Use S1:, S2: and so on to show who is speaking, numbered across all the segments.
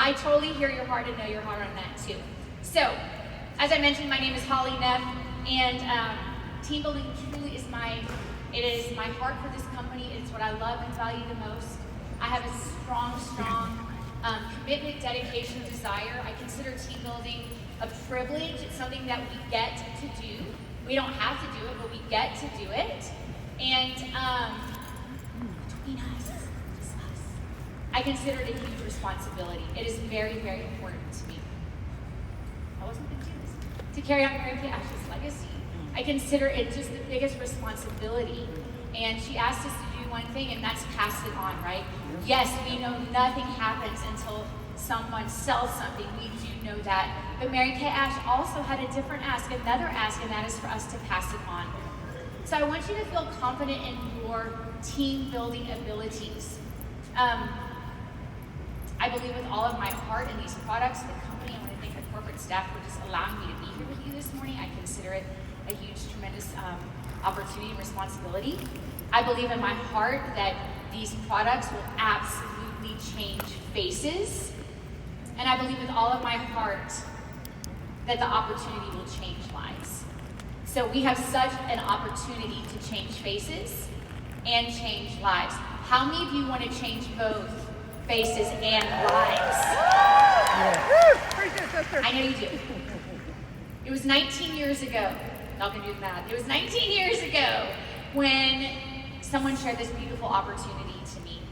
S1: I totally hear your heart and know your heart on that too. So, as I mentioned, my name is Holly Neff, and team building truly is my heart for this company. It's what I love and value the most. I have a strong commitment, dedication, desire. I consider team building a privilege. It's something that we get to do. We don't have to do it, but we get to do it. And between us, just us, I consider it a huge responsibility. It is very, very important to me. I wasn't going to do this. To carry on Mary Kay Ash's legacy. I consider it just the biggest responsibility. And she asked us to do one thing, and that's pass it on, right? Yes, we know nothing happens until someone sells something. We do know that. But Mary Kay Ash also had a different ask, another ask, and that is for us to pass it on. So I want you to feel confident in your team building abilities. I believe with all of my heart in these products, the company, I want to thank the corporate staff for just allowing me to be here with you this morning. I consider it a huge, tremendous opportunity and responsibility. I believe in my heart that these products will absolutely change faces. And I believe with all of my heart that the opportunity will change lives. So we have such an opportunity to change faces and change lives. How many of you want to change both faces and lives? I know you do. It was 19 years ago. Y'all can do the math. It was 19 years ago when someone shared this beautiful opportunity to me.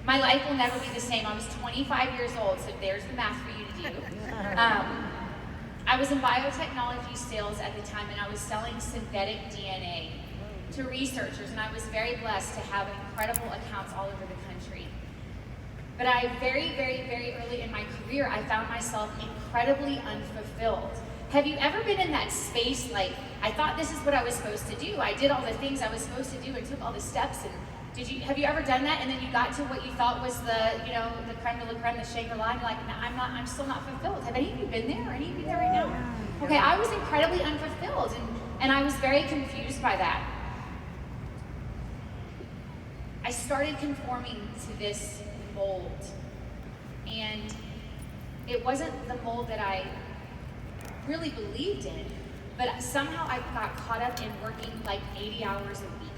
S1: My life will never be the same. I was 25 years old, so there's the math for you to do. I was in biotechnology sales at the time, and I was selling synthetic DNA to researchers, and I was very blessed to have incredible accounts all over the country. But I very early in my career, I found myself incredibly unfulfilled. Have you ever been in that space like, I thought this is what I was supposed to do. I did all the things I was supposed to do and took all the steps, and have you ever done that? And then you got to what you thought was the creme de la creme, the Shangri-La, and you're like, no, I'm still not fulfilled. Have any of you been there? Are any of you there right now? Okay, I was incredibly unfulfilled, and I was very confused by that. I started conforming to this mold, and it wasn't the mold that I really believed in, but somehow I got caught up in working like 80 hours a week.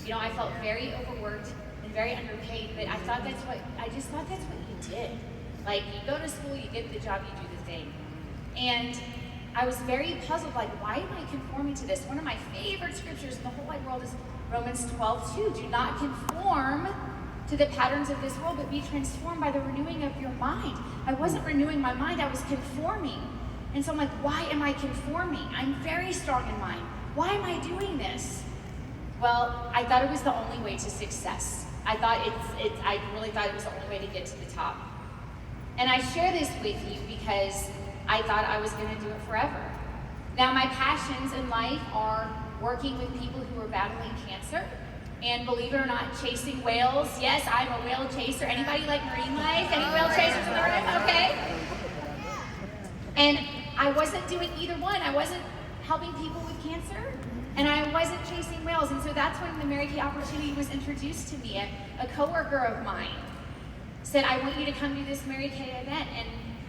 S1: You know, I felt very overworked and very underpaid, but I just thought that's what you did. Like, you go to school, you get the job, you do the thing. And I was very puzzled, like, why am I conforming to this? One of my favorite scriptures in the whole wide world is Romans 12:2. Do not conform to the patterns of this world, but be transformed by the renewing of your mind. I wasn't renewing my mind, I was conforming. And so I'm like, why am I conforming? I'm very strong in mind. Why am I doing this? Well, I thought it was the only way to success. I really thought it was the only way to get to the top. And I share this with you because I thought I was going to do it forever. Now, my passions in life are working with people who are battling cancer, and believe it or not, chasing whales. Yes, I'm a whale chaser. Anybody like marine life? Any whale chasers in the room? Okay. And I wasn't doing either one. I wasn't helping people with cancer, and I wasn't chasing whales. And so that's when the Mary Kay opportunity was introduced to me. A coworker of mine said, I want you to come to this Mary Kay event.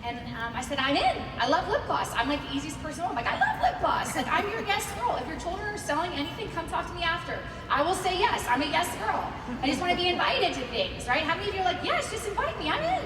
S1: And I said, I'm in. I love lip gloss. I'm like the easiest person. I'm like, I love lip gloss. Like, I'm your yes girl. If your children are selling anything, come talk to me after. I will say yes. I'm a yes girl. I just want to be invited to things, right? How many of you are like, yes, just invite me. I'm in.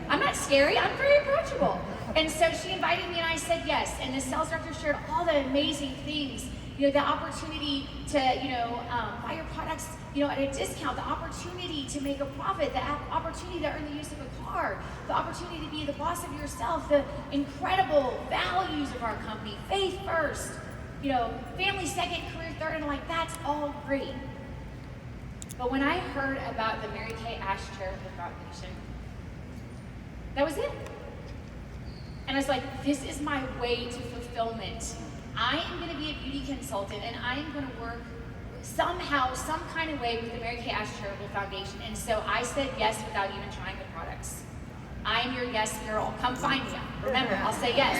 S1: I'm not scary. I'm very approachable. And so she invited me, and I said yes. And the sales director shared all the amazing things. You know, the opportunity to, buy your products, at a discount, the opportunity to make a profit, the opportunity to earn the use of a car, the opportunity to be the boss of yourself, the incredible values of our company, faith first, family second, career third, and I'm like, that's all great. But when I heard about the Mary Kay Ash Charitable Foundation, that was it. And I was like, this is my way to fulfillment. I am going to be a beauty consultant, and I am going to work somehow, some kind of way with the Mary Kay Ash Charitable Foundation. And so I said yes without even trying the products. I am your yes girl. Come find me. Remember, I'll say yes.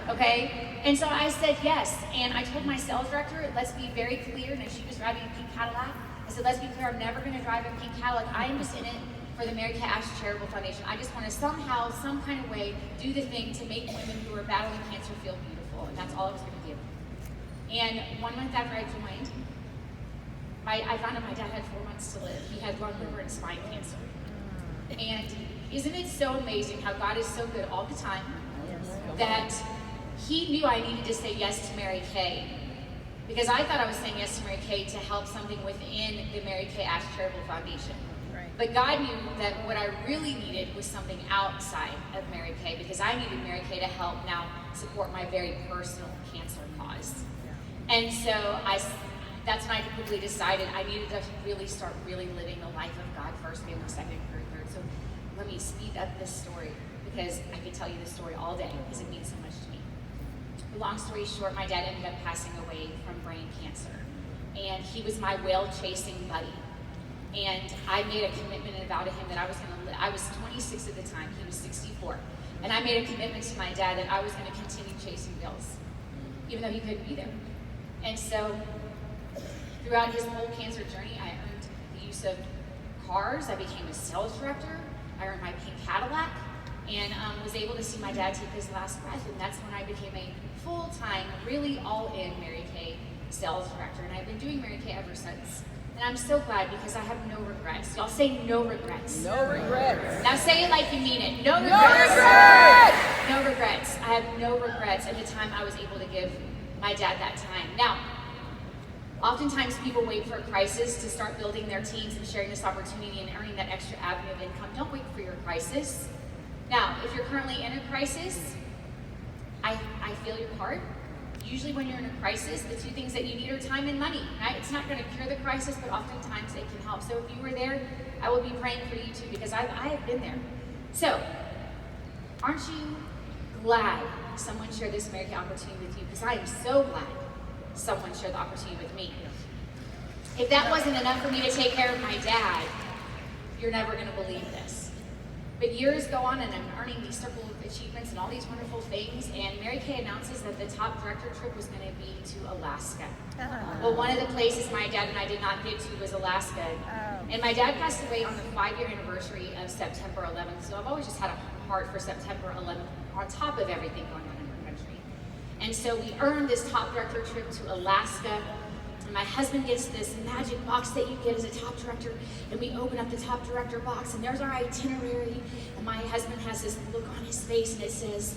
S1: Okay? And so I said yes. And I told my sales director, let's be very clear. And she was driving a pink Cadillac. I said, let's be clear, I'm never going to drive a pink Cadillac. I am just in it for the Mary Kay Ashe Charitable Foundation. I just want to somehow, some kind of way, do the thing to make women who are battling cancer feel beautiful, and that's all I was going to do. And 1 month after I joined, I found out my dad had 4 months to live. He had lung, liver, and spine cancer. And isn't it so amazing how God is so good all the time that he knew I needed to say yes to Mary Kay, because I thought I was saying yes to Mary Kay to help something within the Mary Kay Ashe Charitable Foundation. Right. But God knew that what I really needed was something outside of Mary Kay, because I needed Mary Kay to help now support my very personal cancer cause. Yeah. And so that's when I quickly decided I needed to really start living the life of God first, family second, career third. So let me speed up this story, because I could tell you this story all day because it means so much to me. Long story short, my dad ended up passing away from brain cancer, and he was my whale-chasing buddy. And I made a commitment and a vow to him that I was going to live. I was 26 at the time; he was 64, and I made a commitment to my dad that I was going to continue chasing whales, even though he couldn't be there. And so, throughout his whole cancer journey, I earned the use of cars. I became a sales director. I earned my pink Cadillac, and was able to see my dad take his last breath. And that's when I became a full-time, really all-in Mary Kay sales director. And I've been doing Mary Kay ever since. And I'm so glad, because I have no regrets. Y'all say no regrets.
S2: No regrets.
S1: Now say it like you mean it. No regrets.
S2: No regrets.
S1: No regrets. I have no regrets at the time I was able to give my dad that time. Now, oftentimes people wait for a crisis to start building their teams and sharing this opportunity and earning that extra avenue of income. Don't wait for your crisis. Now, if you're currently in a crisis, I feel your part. Usually when you're in a crisis, the two things that you need are time and money, right? It's not going to cure the crisis, but oftentimes it can help. So if you were there, I will be praying for you too, because I have been there. So, aren't you glad someone shared this Mary Kay opportunity with you? Because I am so glad someone shared the opportunity with me. If that wasn't enough for me to take care of my dad, you're never going to believe this. But years go on, and I'm earning these circle of achievements and all these wonderful things, and Mary Kay announces that the top director trip was going to be to Alaska. Well, one of the places my dad and I did not get to was Alaska. And my dad passed away on the 5-year anniversary of September 11th, so I've always just had a heart for September 11th on top of everything going on in our country. And so we earned this top director trip to Alaska. And my husband gets this magic box that you get as a top director, and we open up the top director box, and there's our itinerary, and my husband has this look on his face, and it says,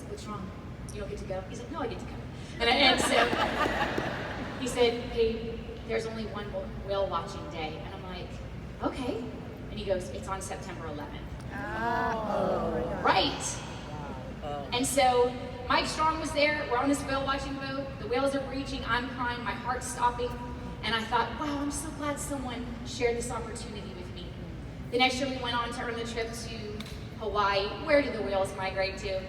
S1: "What's wrong? You don't get to go?" He's like, "No, I get to go." And so he said, "Hey, there's only one whale watching day." And I'm like, "Okay." And he goes, "It's on September 11th.
S2: Oh.
S1: Right. And so Mike Strong was there. We're on this whale watching boat. The whales are breaching. I'm crying. My heart's stopping. And I thought, wow, I'm so glad someone shared this opportunity with me. The next year we went on to earn the trip to Hawaii. Where do the whales migrate to?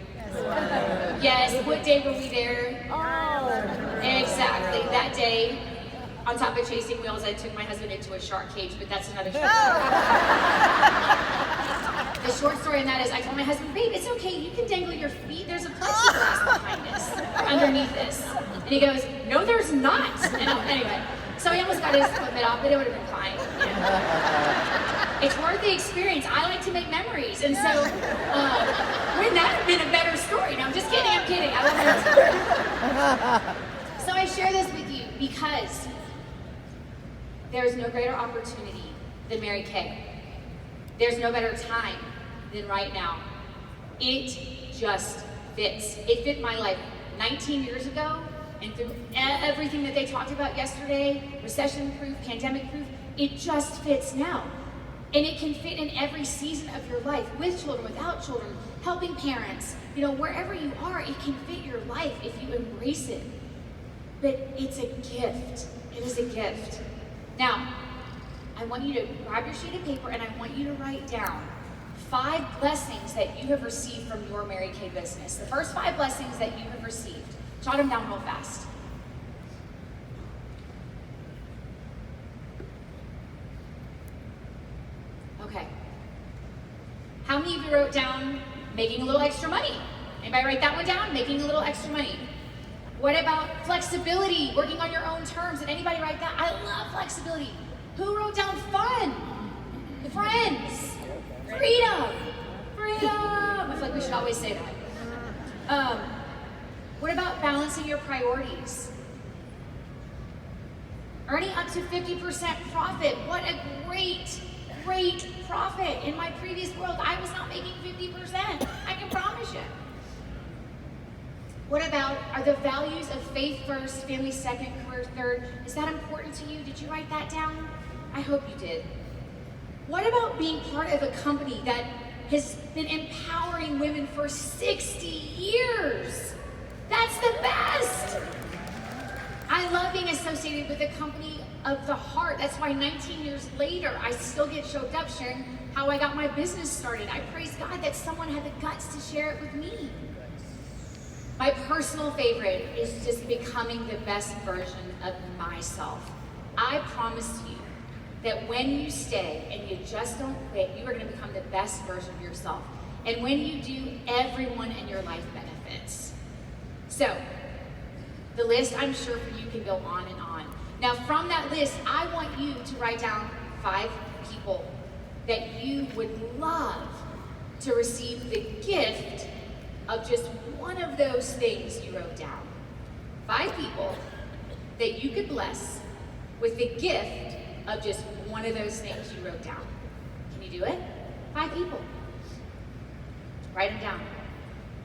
S1: Yes. What day were we there?
S2: Oh.
S1: Exactly. That day, on top of chasing whales, I took my husband into a shark cage, but that's another story. The short story in that is I told my husband, "Babe, it's okay, you can dangle your feet. There's a plexiglass behind us, or underneath this." And he goes, "No, there's not." And anyway, so he almost got his equipment off, but it would have been fine. You know? It's worth the experience. I like to make memories. And so, wouldn't that have been a better story? No, I'm just kidding, I'm kidding. I love it. So I share this with you because there is no greater opportunity than Mary Kay. There's no better time than right now. It just fits. It fit my life 19 years ago, and through everything that they talked about yesterday, recession-proof, pandemic-proof, it just fits now. And it can fit in every season of your life, with children, without children, helping parents. You know, wherever you are, it can fit your life if you embrace it. But it's a gift. It is a gift. Now, I want you to grab your sheet of paper, and I want you to write down 5 blessings that you have received from your Mary Kay business. The first 5 blessings that you have received. Jot them down real fast. Okay. How many of you wrote down making a little extra money? Anybody write that one down? Making a little extra money. What about flexibility, working on your own terms? Did anybody write that? I love flexibility. Who wrote down fun? Friends. Freedom. Freedom. I feel like we should always say that. What about balancing your priorities? Earning up to 50% profit. What a great profit. In my previous world, I was not making 50%. I can promise you. What about, are the values of faith first, family second, career third? Is that important to you? Did you write that down? I hope you did. What about being part of a company that has been empowering women for 60 years? That's the best. I love being associated with a company of the heart. That's why 19 years later, I still get choked up sharing how I got my business started. I praise God that someone had the guts to share it with me. My personal favorite is just becoming the best version of myself. I promise you that when you stay and you just don't quit, you are going to become the best version of yourself. And when you do, everyone in your life benefits. So, the list, I'm sure for you, can go on and on. Now, from that list, I want you to write down 5 people that you would love to receive the gift of just one of those things you wrote down. 5 people that you could bless with the gift of just one of those things you wrote down. Can you do it? 5 people. Write them down.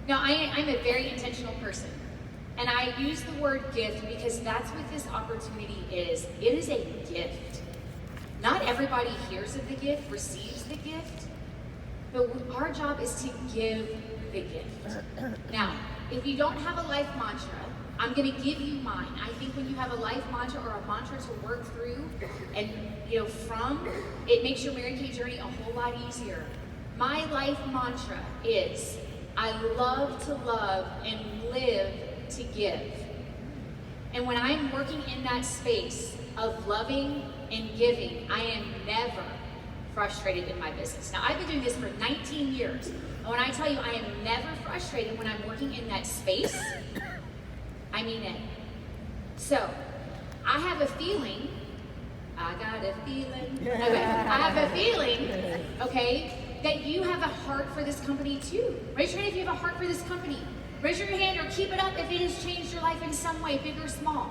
S1: Now, I'm a very intentional person. And I use the word gift because that's what this opportunity is. It is a gift. Not everybody hears of the gift, receives the gift, but our job is to give the gift. Now, if you don't have a life mantra, I'm going to give you mine. I think when you have a life mantra or a mantra to work through and from, it makes your Mary Kay journey a whole lot easier. My life mantra is, I love to love and live to give. And when I'm working in that space of loving and giving, I am never frustrated in my business. Now, I've been doing this for 19 years. And when I tell you I am never frustrated when I'm working in that space, I mean it. So, I have a feeling, okay, that you have a heart for this company too. Raise your hand if you have a heart for this company. Raise your hand or keep it up if it has changed your life in some way, big or small.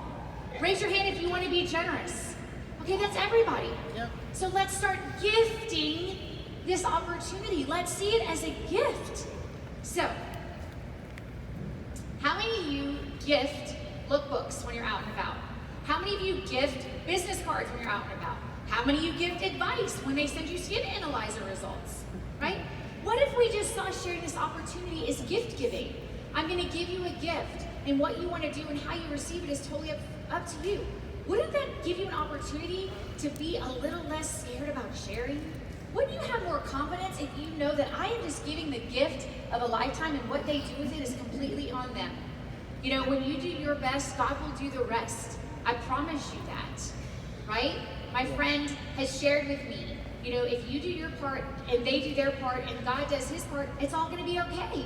S1: Raise your hand if you want to be generous. Okay, that's everybody. Yep. So let's start gifting this opportunity. Let's see it as a gift. So, how many of you gift lookbooks when you're out and about? How many of you gift business cards when you're out and about? How many of you gift advice when they send you skin analyzer results, right? What if we just saw sharing this opportunity as gift giving? I'm going to give you a gift, and what you want to do and how you receive it is totally up to you. Wouldn't that give you an opportunity to be a little less scared about sharing? Wouldn't you have more confidence if you know that I am just giving the gift of a lifetime and what they do with it is completely on them? When you do your best, God will do the rest. I promise you that, right? My friend has shared with me, if you do your part and they do their part and God does his part, it's all going to be okay.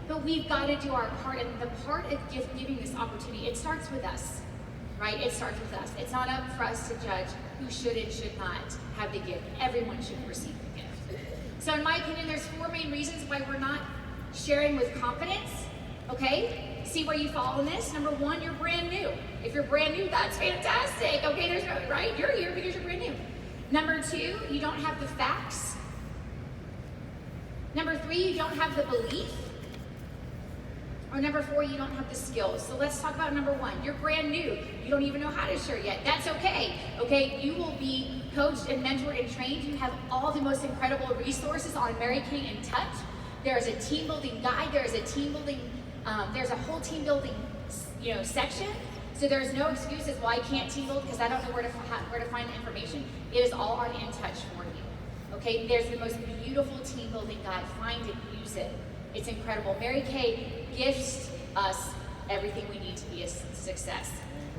S1: But we've got to do our part, and the part of giving this opportunity, it starts with us, right? It starts with us. It's not up for us to judge who should and should not have the gift. Everyone should receive the gift. So in my opinion, there's 4 main reasons why we're not sharing with confidence, okay? See where you fall in this. Number 1, you're brand new. If you're brand new, that's fantastic. Okay, there's no, right? You're here because you're brand new. Number 2, you don't have the facts. Number 3, you don't have the belief. Or number 4, you don't have the skills. So let's talk about number 1. You're brand new. You don't even know how to share yet. That's okay. Okay, you will be coached and mentored and trained. You have all the most incredible resources on Mary Kay in Touch. There's a team building guide. There's a team building. There's a whole team building, section. So there's no excuses why I can't team build because I don't know where to find the information. It is all on In Touch for you. Okay, there's the most beautiful team building guide. Find it, use it. It's incredible. Mary Kay gifts us everything we need to be a success.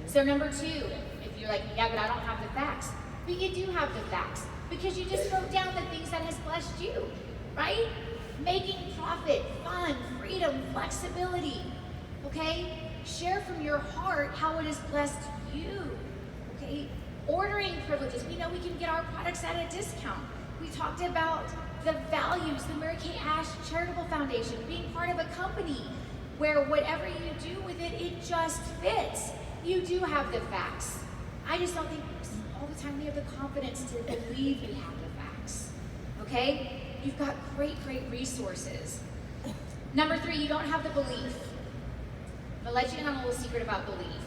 S1: So number 2, if you're like, yeah, but I don't have the facts. But you do have the facts because you just wrote down the things that has blessed you, right? Making profit, fun, freedom, flexibility, okay? Share from your heart how it has blessed you, okay? Ordering privileges. We know we can get our products at a discount. We talked about the values, the Mary Kay Ash Charitable Foundation, being part of a company where whatever you do with it, it just fits. You do have the facts. I just don't think all the time we have the confidence to believe we have the facts. Okay? You've got great, great resources. Number 3, you don't have the belief. I'll let you in on a little secret about belief.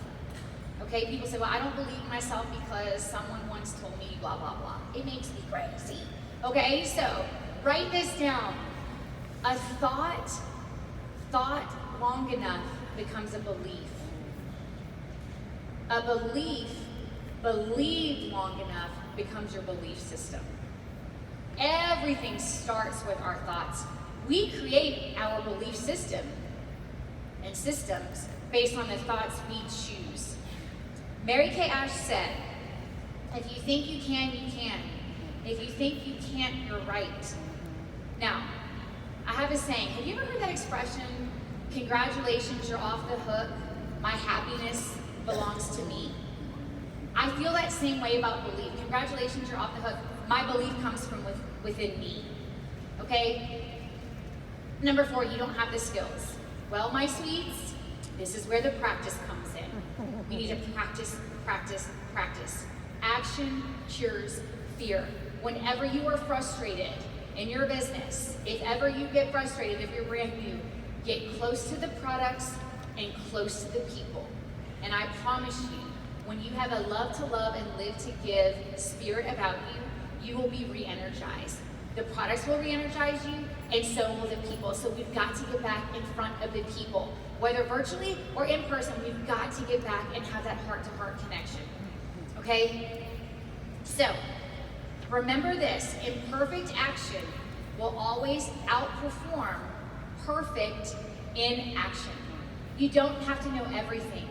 S1: Okay, people say, well, I don't believe in myself because someone once told me blah, blah, blah. It makes me crazy. Okay, so write this down. A thought long enough becomes a belief. A belief believed long enough becomes your belief system. Everything starts with our thoughts. We create our belief system and systems based on the thoughts we choose. Mary Kay Ash said, if you think you can, you can. If you think you can't, you're right. Now, I have a saying. Have you ever heard that expression, congratulations, you're off the hook, my happiness belongs to me? I feel that same way about belief. Congratulations, you're off the hook. My belief comes from within me. Okay? Number 4, you don't have the skills. Well, my sweets, this is where the practice comes in. We need to practice, practice, practice. Action cures fear. Whenever you are frustrated in your business, if ever you get frustrated, if you're brand new, get close to the products and close to the people. And I promise you, when you have a love to love and live to give spirit about you, you will be re-energized. The products will re-energize you, and so will the people. So we've got to get back in front of the people. Whether virtually or in person, we've got to get back and have that heart-to-heart connection. Okay? So, remember this, imperfect action will always outperform perfect inaction. You don't have to know everything.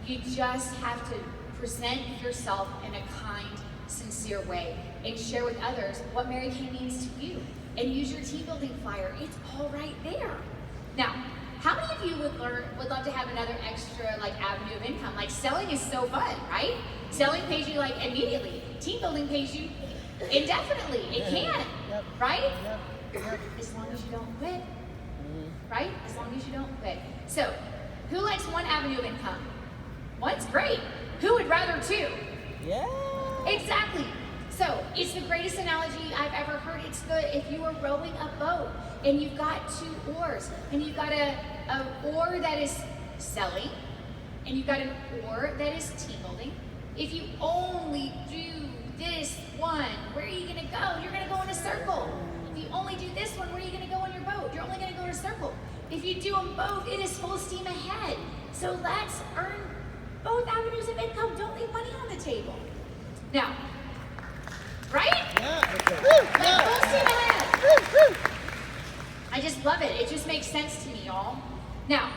S1: You just have to present yourself in a kind, sincere way and share with others what Mary Kay means to you. And use your team building flyer. It's all right there. Now, how many of you would love to have another extra avenue of income? Selling is so fun, right? Selling pays you immediately. Team building pays you indefinitely. It can, right? As long as you don't quit, right? As long as you don't quit. So, who likes one avenue of income? One's great. Who would rather 2?
S2: Yeah.
S1: Exactly. So, it's the greatest analogy I've ever heard. It's if you are rowing a boat and you've got 2 oars and you've got a oar that is selling and you've got an oar that is team building. If you only do this one, where are you going to go? You're going to go in a circle. If you only do this one, where are you going to go on your boat? You're only going to go in a circle. If you do them both, it is full steam ahead. So let's earn both avenues of income. Don't leave money on the table. Now, right?
S2: Yeah. Okay.
S1: Full steam ahead. I just love it. It just makes sense to me, y'all. Now,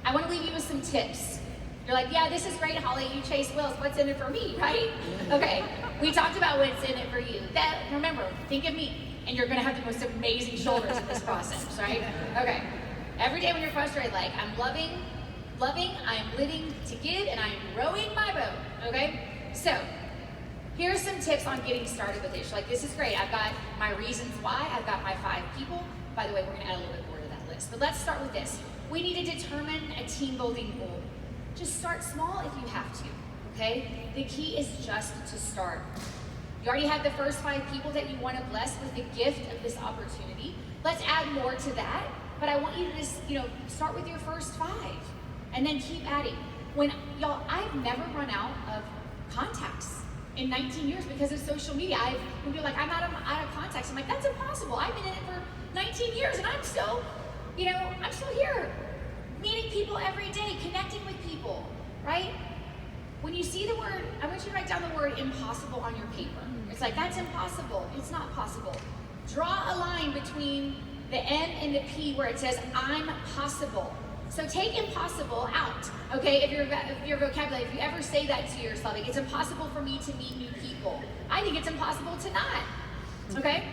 S1: I want to leave you with some tips. You're like, yeah, this is great, Holly. You chase whales. What's in it for me, right? Okay. We talked about what's in it for you. Remember, think of me, and you're going to have the most amazing shoulders in this process, right? Okay. Every day when you're frustrated, I'm loving, I'm living to give, and I'm rowing my boat, okay? So, here's some tips on getting started with this. This is great. I've got my reasons why. I've got my 5 people. By the way, we're going to add a little bit more to that list. But let's start with this. We need to determine a team building goal. Just start small if you have to, okay? The key is just to start. You already have the first 5 people that you want to bless with the gift of this opportunity. Let's add more to that. But I want you to just, start with your first 5 and then keep adding. Y'all, I've never run out of contacts in 19 years because of social media. When people are like, I'm out of contacts. I'm like, that's impossible. I've been in it for 19 years and I'm still here. Meeting people every day, connecting with people, right? When you see the word, I want you to write down the word impossible on your paper. It's that's impossible. It's not possible. Draw a line between the M and the P where it says, I'm possible. So take impossible out, okay? If your vocabulary, if you ever say that to yourself, it's impossible for me to meet new people. I think it's impossible to not, okay?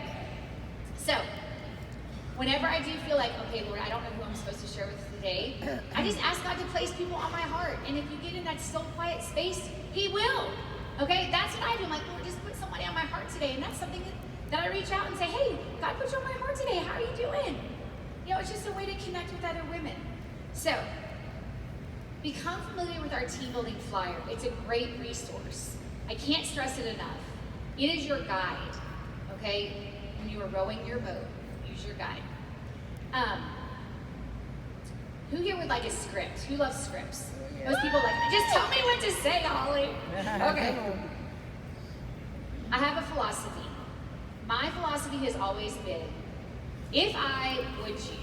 S1: So, whenever I do feel okay, Lord, I don't know who I'm supposed to share with today, I just ask God to place people on my heart. And if you get in that still, quiet space, He will. Okay? That's what I do. I'm like, Lord, just put somebody on my heart today. And that's something That I reach out and say, hey, God put you on my heart today. How are you doing? You know, it's just a way to connect with other women. So, become familiar with our team building flyer. It's a great resource. I can't stress it enough. It is your guide, okay? When you are rowing your boat, use your guide. Who here would like a script? Who loves scripts? Most people like, just tell me what to say, Holly. Okay. I have a philosophy. My philosophy has always been, if I would you,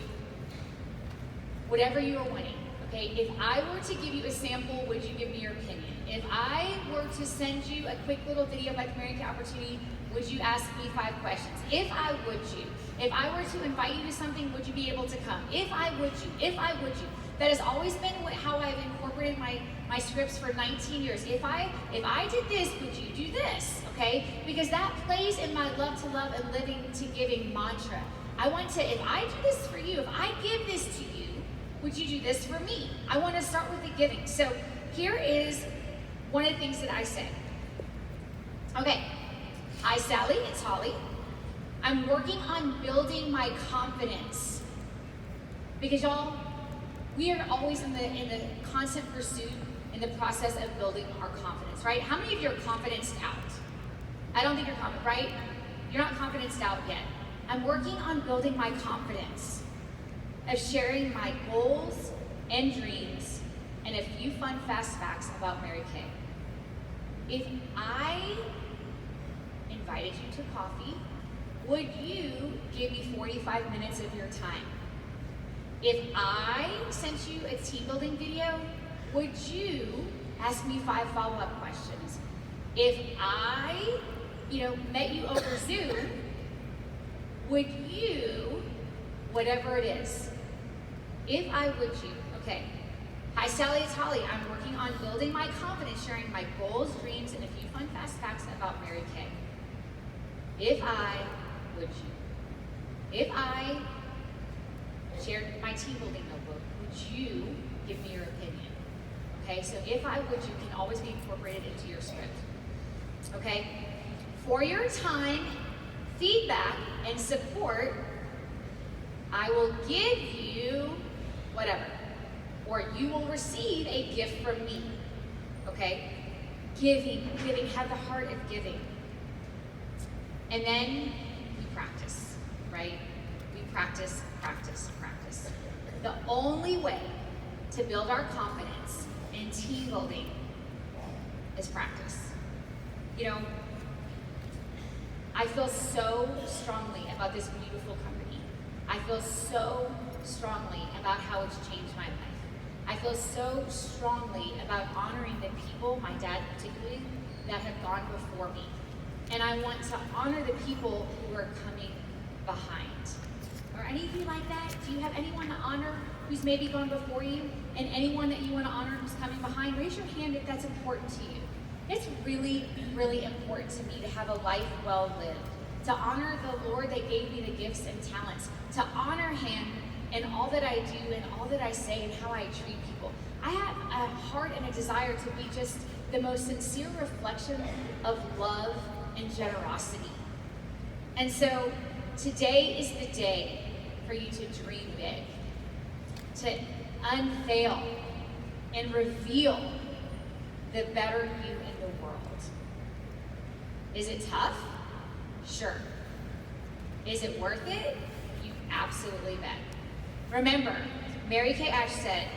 S1: whatever you are wanting, okay? If I were to give you a sample, would you give me your opinion? If I were to send you a quick little video about the Mary Kay opportunity, would you ask me 5 questions? If I would you. If I were to invite you to something, would you be able to come? If I would you. If I would you. That has always been how I've incorporated my scripts for 19 years. If I did this, would you do this? Okay? Because that plays in my love to love and living to giving mantra. I want to, if I do this for you, if I give this to you, would you do this for me? I want to start with the giving. So here is one of the things that I say. Okay. Hi, Sally. It's Holly. I'm working on building my confidence. Because y'all, we are always in the constant pursuit in the process of building our confidence, right? How many of you are confidenced out? I don't think you're confident, right? You're not confidenced out yet. I'm working on building my confidence of sharing my goals and dreams and a few fun fast facts about Mary Kay. If I invited you to coffee, would you give me 45 minutes of your time? If I sent you a team building video, would you ask me 5 follow-up questions? If I, met you over Zoom, would you, whatever it is, if I would you, okay. Hi Sally, it's Holly. I'm working on building my confidence, sharing my goals, dreams, and a few fun fast facts about Mary Kay. If I would you. If I shared my team building notebook, would you give me your opinion? Okay, so if I would you can always be incorporated into your script. Okay, for your time, feedback, and support, I will give you whatever, or you will receive a gift from me. Okay, giving, have the heart of giving. And then we practice, right? We practice. The only way to build our confidence in team building is practice. I feel so strongly about this beautiful company. I feel so strongly about how it's changed my life. I feel so strongly about honoring the people, my dad particularly, that have gone before me. And I want to honor the people who are coming behind. Are any of you like that? Do you have anyone to honor who's maybe gone before you? And anyone that you want to honor who's coming behind? Raise your hand if that's important to you. It's really, really important to me to have a life well lived. To honor the Lord that gave me the gifts and talents. To honor Him in all that I do and all that I say and how I treat people. I have a heart and a desire to be just the most sincere reflection of love and generosity. And so today is the day for you to dream big, to unveil and reveal the better you in the world. Is it tough? Sure. Is it worth it? You absolutely bet. Remember, Mary Kay Ash said,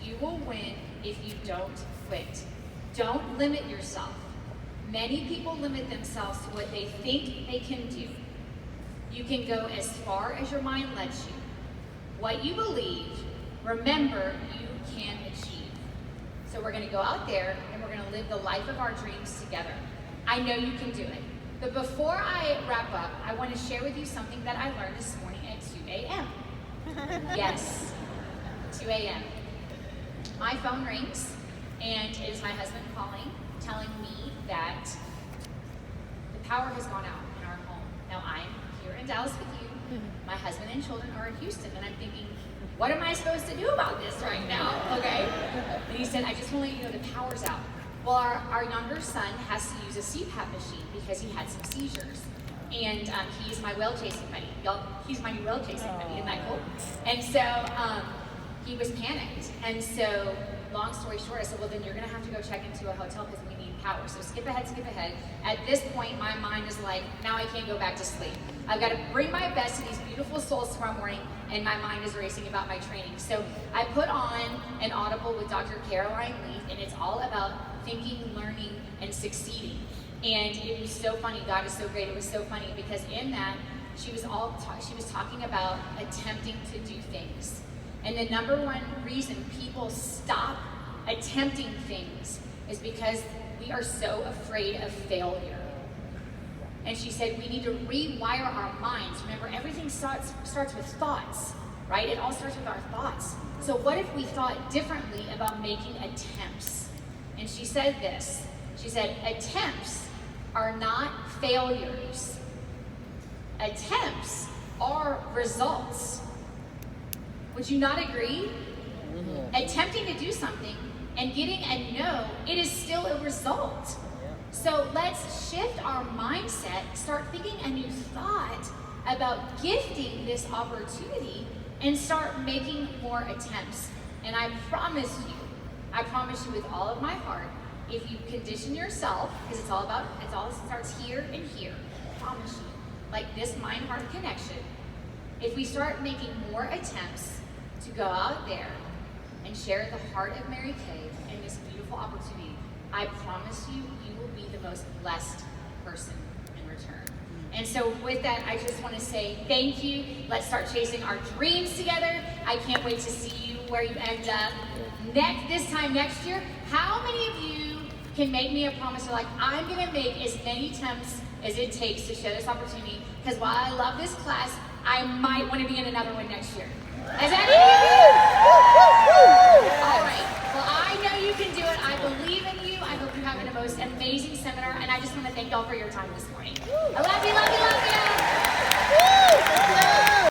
S1: you will win if you don't quit. Don't limit yourself. Many people limit themselves to what they think they can do. You can go as far as your mind lets you. What you believe, remember, you can achieve. So we're going to go out there and we're going to live the life of our dreams together. I know you can do it. But before I wrap up, I want to share with you something that I learned this morning at 2 a.m. Yes, 2 a.m. My phone rings, and it is my husband calling, telling me that the power has gone out in our home. Now, I'm here in Dallas with you. My husband and children are in Houston, and I'm thinking, what am I supposed to do about this right now? Okay? And he said, I just want to let you know the power's out. Well, our younger son has to use a CPAP machine because he had some seizures. And he's my whale chasing buddy. Y'all, he's my whale chasing buddy. Isn't that cool? And so he was panicked. And so, long story short, I said, well, then you're going to have to go check into a hotel because we need power. So skip ahead, skip ahead. At this point, my mind is like, now I can't go back to sleep. I've got to bring my best to these beautiful souls tomorrow morning, and my mind is racing about my training. So I put on an Audible with Dr. Caroline Leaf, and it's all about thinking, learning, and succeeding. And it was so funny. God is so great. It was so funny because in that, she was talking about attempting to do things. And the number one reason people stop attempting things is because we are so afraid of failure. And she said we need to rewire our minds. Remember, everything starts with thoughts, right? It all starts with our thoughts. So what if we thought differently about making attempts? And she said this. She said, attempts are not failures. Attempts are results. Would you not agree? Mm-hmm. Attempting to do something and getting a no, it is still a result. So let's shift our mindset, start thinking a new thought about gifting this opportunity and start making more attempts. And I promise you with all of my heart, if you condition yourself, because it all starts here and here, I promise you, like this mind-heart connection, if we start making more attempts to go out there and share the heart of Mary Kay and this beautiful opportunity, I promise you, you will be the most blessed person in return. And so with that, I just want to say thank you. Let's start chasing our dreams together. I can't wait to see you where you end up this time next year. How many of you can make me a promise? You're like, I'm going to make as many attempts as it takes to share this opportunity, because while I love this class, I might want to be in another one next year. Is that it? All right. Well, I know you can do it. I believe in you. I hope you're having the most amazing seminar, and I just want to thank y'all for your time this morning. I love you, love you, love you.